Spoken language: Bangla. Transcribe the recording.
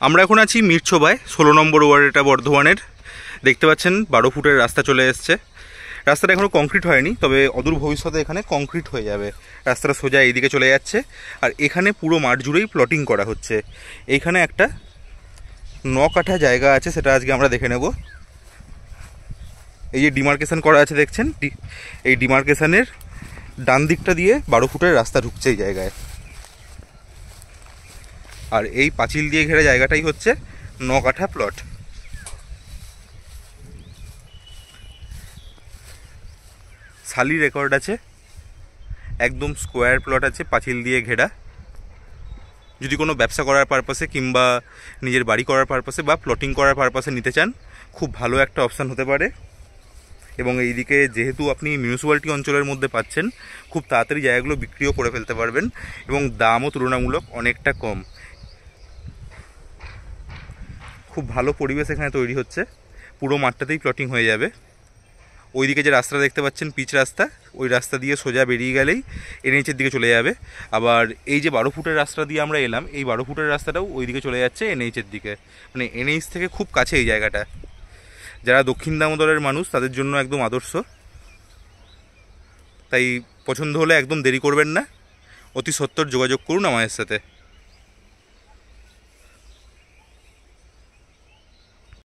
আমরা এখন আছি মিরছোবায়, 16 নম্বর ওয়ার্ড, এটা বর্ধমানের। দেখতে পাচ্ছেন 12 ফুটের রাস্তা চলে এসছে। রাস্তাটা এখনও কংক্রিট হয়নি, তবে অদূর ভবিষ্যতে এখানে কংক্রিট হয়ে যাবে। রাস্তাটা সোজা এইদিকে চলে যাচ্ছে, আর এখানে পুরো মাঠ জুড়েই প্লটিং করা হচ্ছে। এইখানে একটা 9 কাঠা জায়গা আছে, সেটা আজকে আমরা দেখে নেব। এই যে ডিমার্কেশন করা আছে দেখছেন, এই ডিমার্কেশনের ডান দিকটা দিয়ে 12 ফুটের রাস্তা ঢুকছে এই জায়গায়। আর এই পাঁচিল দিয়ে ঘেরা জায়গাটাই হচ্ছে 9 কাঠা প্লট। সালি রেকর্ড আছে, একদম স্কোয়ার প্লট আছে, পাঁচিল দিয়ে ঘেরা। যদি কোনো ব্যবসা করার পারপাসে কিংবা নিজের বাড়ি করার পারপাসে বা প্লটিং করার পারপাসে নিতে চান, খুব ভালো একটা অপশান হতে পারে। এবং এইদিকে যেহেতু আপনি মিউনিসিপ্যালিটি অঞ্চলের মধ্যে পাচ্ছেন, খুব তাড়াতাড়ি জায়গাগুলো বিক্রিও করে ফেলতে পারবেন এবং দামও তুলনামূলক অনেকটা কম। খুব ভালো পরিবেশ এখানে তৈরি হচ্ছে, পুরো মাঠটাতেই প্লটিং হয়ে যাবে। ওইদিকে যে রাস্তা দেখতে পাচ্ছেন, পিচ রাস্তা, ওই রাস্তা দিয়ে সোজা বেরিয়ে গেলেই এনএইচের দিকে চলে যাবে। আবার এই যে 12 ফুটের রাস্তা দিয়ে আমরা এলাম, এই 12 ফুটের রাস্তাটাও ওইদিকে চলে যাচ্ছে এনএইচের দিকে। মানে এনএইচ থেকে খুব কাছে এই জায়গাটা। যারা দক্ষিণ দামোদরের মানুষ তাদের জন্য একদম আদর্শ। তাই পছন্দ হলে একদম দেরি করবেন না, অতি সত্বর যোগাযোগ করুন আমাদের সাথে।